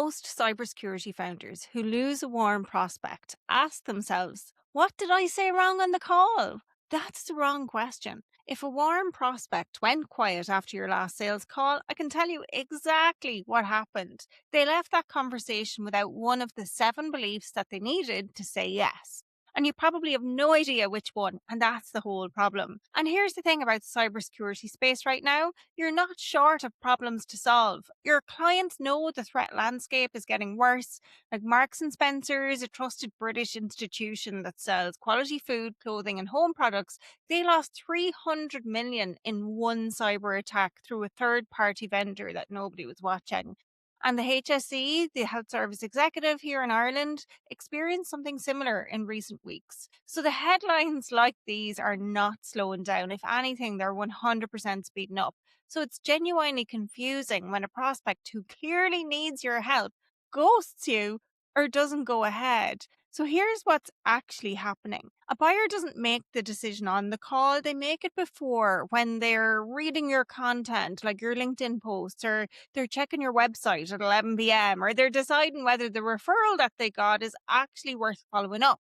Most cybersecurity founders who lose a warm prospect ask themselves, what did I say wrong on the call? That's the wrong question. If a warm prospect went quiet after your last sales call, I can tell you exactly what happened. They left that conversation without one of the 7 beliefs that they needed to say yes. And you probably have no idea which one, and that's the whole problem. And here's the thing about the cybersecurity space right now, you're not short of problems to solve. Your clients know the threat landscape is getting worse. Like Marks and Spencer's, a trusted British institution that sells quality food, clothing, and home products, they lost 300 million in one cyber attack through a third-party vendor that nobody was watching. And the HSE, the Health Service Executive here in Ireland, experienced something similar in recent weeks. So the headlines like these are not slowing down. If anything, they're 100% speeding up. So it's genuinely confusing when a prospect who clearly needs your help ghosts you or doesn't go ahead. So here's what's actually happening. A buyer doesn't make the decision on the call, they make it before when they're reading your content, like your LinkedIn posts, or they're checking your website at 11 p.m., or they're deciding whether the referral that they got is actually worth following up.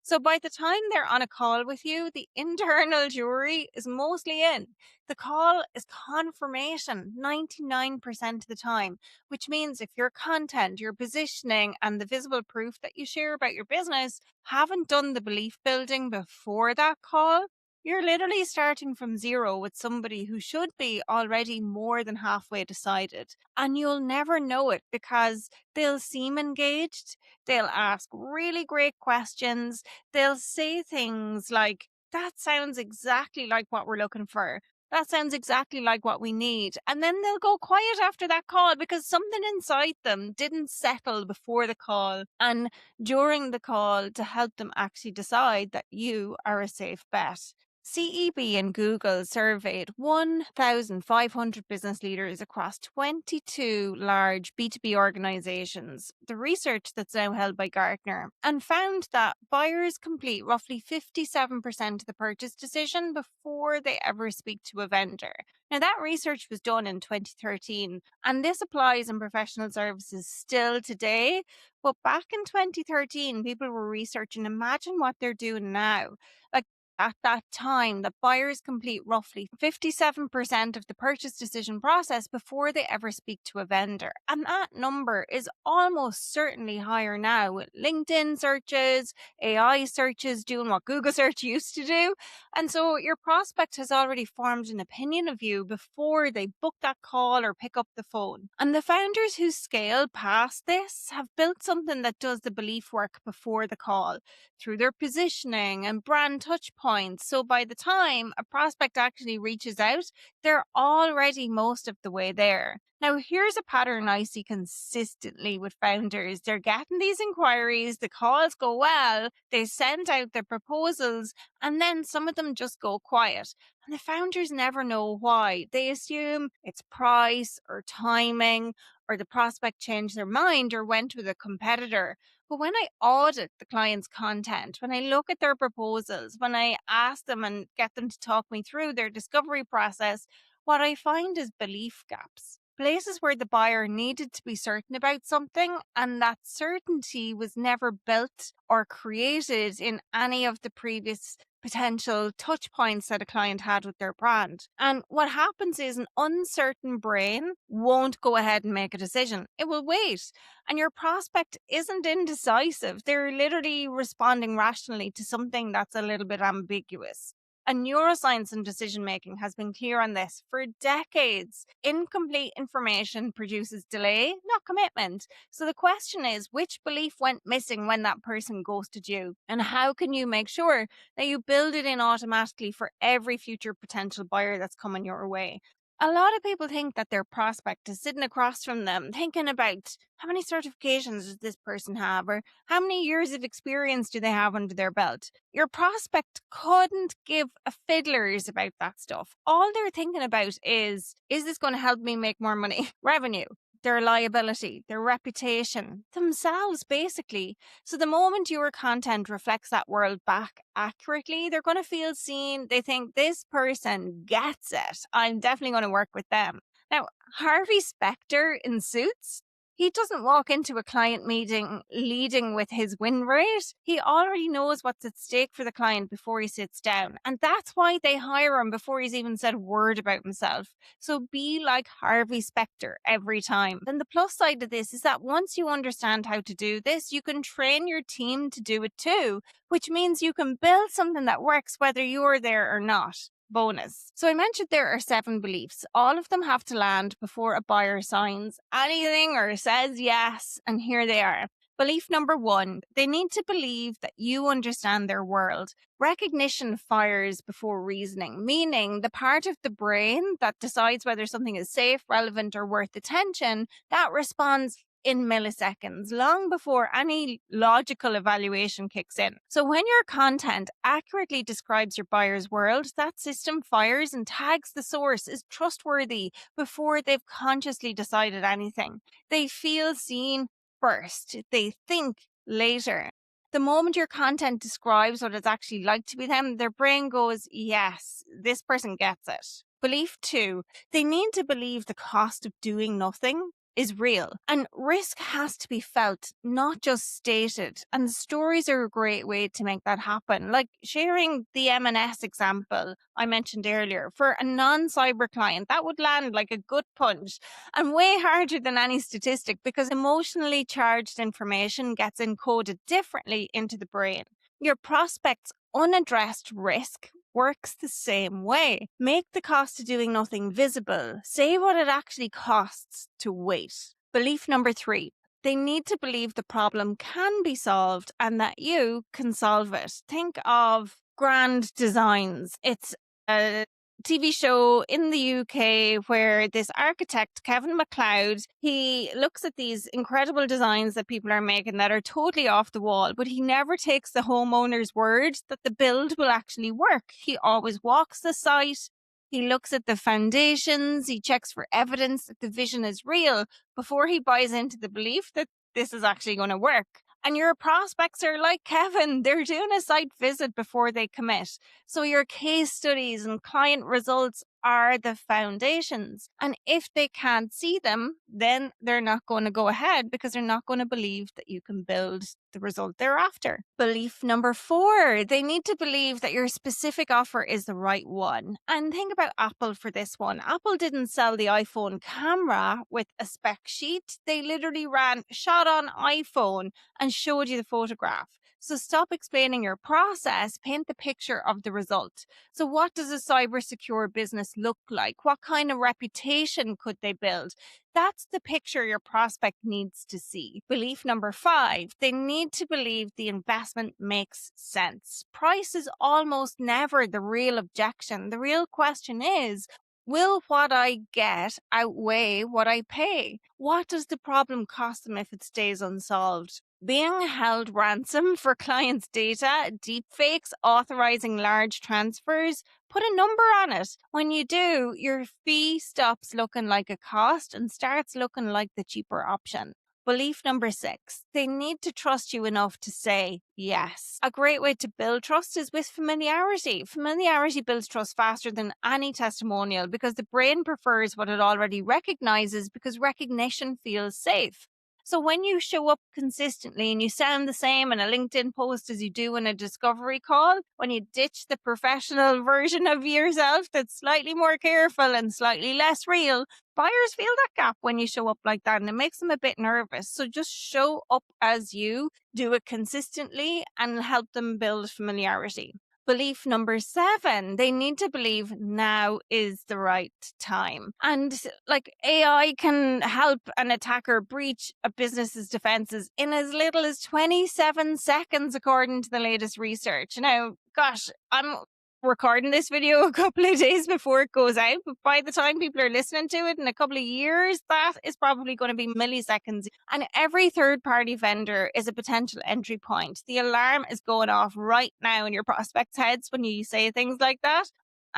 So by the time they're on a call with you, the internal jury is mostly in. The call is confirmation 99% of the time, which means if your content, your positioning, and the visible proof that you share about your business haven't done the belief building before that call, you're literally starting from zero with somebody who should be already more than halfway decided. And you'll never know it because they'll seem engaged, they'll ask really great questions, they'll say things like, that sounds exactly like what we're looking for. That sounds exactly like what we need. And then they'll go quiet after that call because something inside them didn't settle before the call and during the call to help them actually decide that you are a safe bet. CEB and Google surveyed 1,500 business leaders across 22 large B2B organizations, the research that's now held by Gartner, and found that buyers complete roughly 57% of the purchase decision before they ever speak to a vendor. Now, that research was done in 2013, and this applies in professional services still today. But back in 2013, people were researching, imagine what they're doing now. Like, at that time, that buyers complete roughly 57% of the purchase decision process before they ever speak to a vendor. And that number is almost certainly higher now with LinkedIn searches, AI searches doing what Google search used to do. And so your prospect has already formed an opinion of you before they book that call or pick up the phone. And the founders who scale past this have built something that does the belief work before the call through their positioning and brand touch points. So by the time a prospect actually reaches out, they're already most of the way there. Now, here's a pattern I see consistently with founders. They're getting these inquiries, the calls go well, they send out their proposals, and then some of them just go quiet. And the founders never know why. They assume it's price or timing, or the prospect changed their mind or went with a competitor. But when I audit the client's content, when I look at their proposals, when I ask them and get them to talk me through their discovery process, what I find is belief gaps. Places where the buyer needed to be certain about something, and that certainty was never built or created in any of the previous potential touch points that a client had with their brand. And what happens is an uncertain brain won't go ahead and make a decision. It will wait. And your prospect isn't indecisive. They're literally responding rationally to something that's a little bit ambiguous. And neuroscience and decision making has been clear on this for decades. Incomplete information produces delay, not commitment. So the question is, which belief went missing when that person ghosted you? And how can you make sure that you build it in automatically for every future potential buyer that's coming your way? A lot of people think that their prospect is sitting across from them, thinking about how many certifications does this person have, or how many years of experience do they have under their belt. Your prospect couldn't give a fiddlers about that stuff. All they're thinking about is this going to help me make more money? Revenue, their liability, their reputation, themselves, basically. So the moment your content reflects that world back accurately, they're going to feel seen. They think this person gets it. I'm definitely going to work with them. Now, Harvey Specter in Suits, He doesn't walk into a client meeting leading with his win rate. He already knows what's at stake for the client before he sits down. And that's why they hire him before he's even said a word about himself. So be like Harvey Specter every time. And the plus side of this is that once you understand how to do this, you can train your team to do it too, which means you can build something that works whether you're there or not. Bonus. So I mentioned there are 7 beliefs. All of them have to land before a buyer signs anything or says yes. And here they are. Belief number 1, they need to believe that you understand their world. Recognition fires before reasoning, meaning the part of the brain that decides whether something is safe, relevant, or worth attention, that responds in milliseconds, long before any logical evaluation kicks in. So when your content accurately describes your buyer's world, that system fires and tags the source as trustworthy before they've consciously decided anything. They feel seen first. They think later. The moment your content describes what it's actually like to be them, their brain goes, yes, this person gets it. Belief 2, they need to believe the cost of doing nothing is real, and risk has to be felt, not just stated. And stories are a great way to make that happen, like sharing the M&S example I mentioned earlier. For a non-cyber client, that would land like a gut punch and way harder than any statistic, because emotionally charged information gets encoded differently into the brain. Your prospect's unaddressed risk works the same way. Make the cost of doing nothing visible. Say what it actually costs to wait. Belief number 3, they need to believe the problem can be solved and that you can solve it. Think of Grand Designs. It's a TV show in the UK where this architect, Kevin MacLeod, he looks at these incredible designs that people are making that are totally off the wall, but he never takes the homeowner's word that the build will actually work. He always walks the site. He looks at the foundations. He checks for evidence that the vision is real before he buys into the belief that this is actually going to work. And your prospects are like Kevin. They're doing a site visit before they commit. So your case studies and client results are the foundations. And if they can't see them, then they're not going to go ahead because they're not going to believe that you can build the result they're after. Belief number 4, they need to believe that your specific offer is the right one. And think about Apple for this one. Apple didn't sell the iPhone camera with a spec sheet. They literally ran shot on iPhone and showed you the photograph. So stop explaining your process, paint the picture of the result. So what does a cybersecure business look like? What kind of reputation could they build? That's the picture your prospect needs to see. Belief number 5, they need to believe the investment makes sense. Price is almost never the real objection. The real question is, will what I get outweigh what I pay? What does the problem cost them if it stays unsolved? Being held ransom for clients' data, deepfakes, authorizing large transfers, put a number on it. When you do, your fee stops looking like a cost and starts looking like the cheaper option. Belief number 6, they need to trust you enough to say yes. A great way to build trust is with familiarity. Familiarity builds trust faster than any testimonial because the brain prefers what it already recognizes because recognition feels safe. So when you show up consistently and you sound the same in a LinkedIn post as you do in a discovery call, when you ditch the professional version of yourself that's slightly more careful and slightly less real, buyers feel that gap when you show up like that and it makes them a bit nervous. So just show up as you, do it consistently and help them build familiarity. Belief number 7, they need to believe now is the right time. And like AI can help an attacker breach a business's defenses in as little as 27 seconds, according to the latest research. Now, gosh, I'm recording this video a couple of days before it goes out, but by the time people are listening to it in a couple of years, that is probably going to be milliseconds. And every third-party vendor is a potential entry point. The alarm is going off right now in your prospects' heads when you say things like that.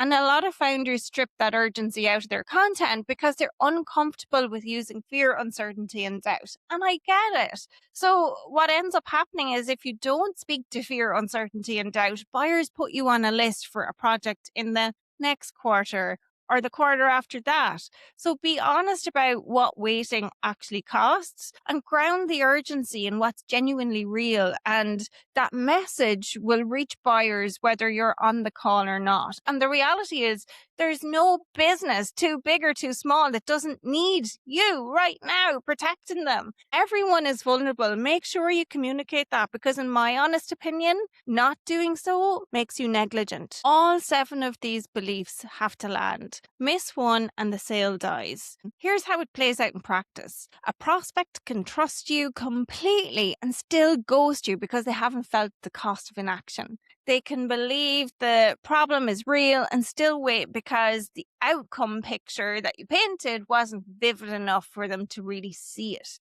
And a lot of founders strip that urgency out of their content because they're uncomfortable with using fear, uncertainty, and doubt. And I get it. So what ends up happening is if you don't speak to fear, uncertainty, and doubt, buyers put you on a list for a project in the next quarter or the quarter after that. So be honest about what waiting actually costs and ground the urgency in what's genuinely real. And that message will reach buyers whether you're on the call or not. And the reality is there's no business too big or too small that doesn't need you right now protecting them. Everyone is vulnerable. Make sure you communicate that, because in my honest opinion, not doing so makes you negligent. All 7 of these beliefs have to land. Miss one and the sale dies. Here's how it plays out in practice. A prospect can trust you completely and still ghost you because they haven't felt the cost of inaction. They can believe the problem is real and still wait because the outcome picture that you painted wasn't vivid enough for them to really see it.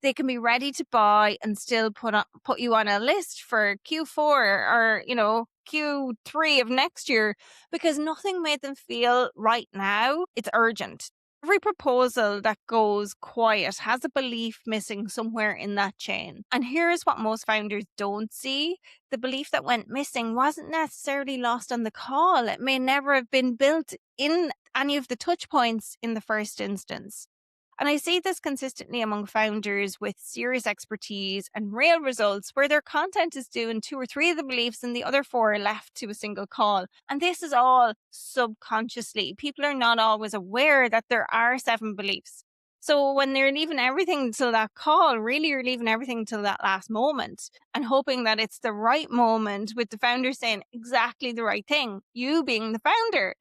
They can be ready to buy and still put you on a list for Q4 or, Q3 of next year because nothing made them feel right now it's urgent. Every proposal that goes quiet has a belief missing somewhere in that chain. And here's what most founders don't see. The belief that went missing wasn't necessarily lost on the call. It may never have been built in any of the touch points in the first instance. And I see this consistently among founders with serious expertise and real results where their content is doing 2 or 3 of the beliefs and the other 4 are left to a single call. And this is all subconsciously. People are not always aware that there are 7 beliefs. So when they're leaving everything till that call, really you're leaving everything till that last moment and hoping that it's the right moment with the founder saying exactly the right thing, you being the founder.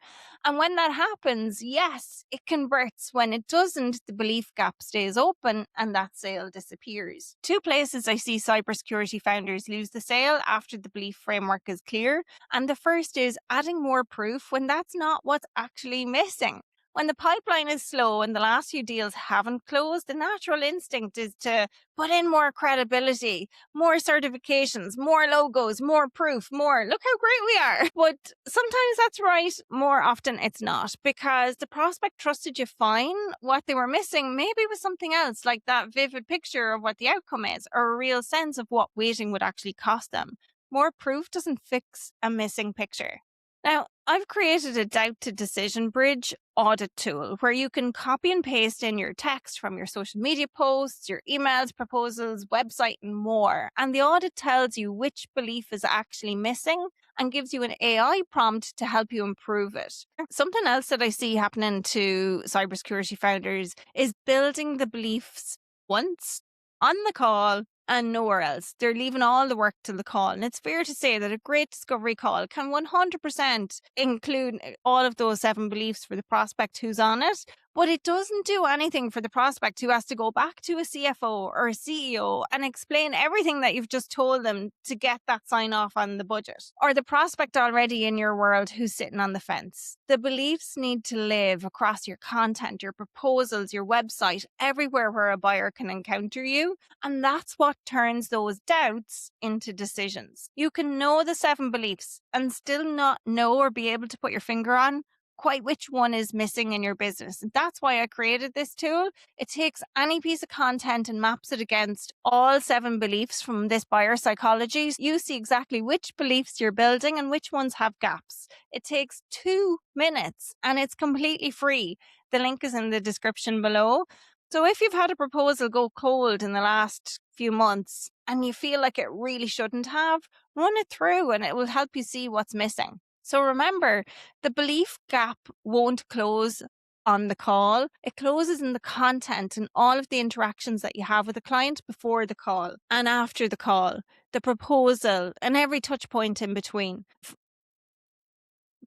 And when that happens, yes, it converts. When it doesn't, the belief gap stays open and that sale disappears. 2 places I see cybersecurity founders lose the sale after the belief framework is clear. And the first is adding more proof when that's not what's actually missing. When the pipeline is slow and the last few deals haven't closed, the natural instinct is to put in more credibility, more certifications, more logos, more proof, more, look how great we are. But sometimes that's right. More often it's not, because the prospect trusted you fine. What they were missing maybe was something else, like that vivid picture of what the outcome is or a real sense of what waiting would actually cost them. More proof doesn't fix a missing picture. Now, I've created a doubt to decision bridge audit tool where you can copy and paste in your text from your social media posts, your emails, proposals, website, and more. And the audit tells you which belief is actually missing and gives you an AI prompt to help you improve it. Something else that I see happening to cybersecurity founders is building the beliefs once on the call and nowhere else. They're leaving all the work to the call. And it's fair to say that a great discovery call can 100% include all of those 7 beliefs for the prospect who's on it. But it doesn't do anything for the prospect who has to go back to a CFO or a CEO and explain everything that you've just told them to get that sign off on the budget. Or the prospect already in your world who's sitting on the fence. The beliefs need to live across your content, your proposals, your website, everywhere where a buyer can encounter you. And that's what turns those doubts into decisions. You can know the 7 beliefs and still not know or be able to put your finger on quite which one is missing in your business. And that's why I created this tool. It takes any piece of content and maps it against all 7 beliefs from this buyer psychology. You see exactly which beliefs you're building and which ones have gaps. It takes 2 minutes and it's completely free. The link is in the description below. So if you've had a proposal go cold in the last few months and you feel like it really shouldn't have, run it through and it will help you see what's missing. So remember, the belief gap won't close on the call. It closes in the content and all of the interactions that you have with the client before the call and after the call, the proposal and every touch point in between.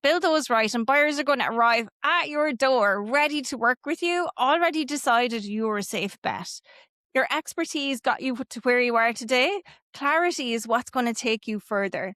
Build those right and buyers are going to arrive at your door ready to work with you, already decided you're a safe bet. Your expertise got you to where you are today. Clarity is what's going to take you further.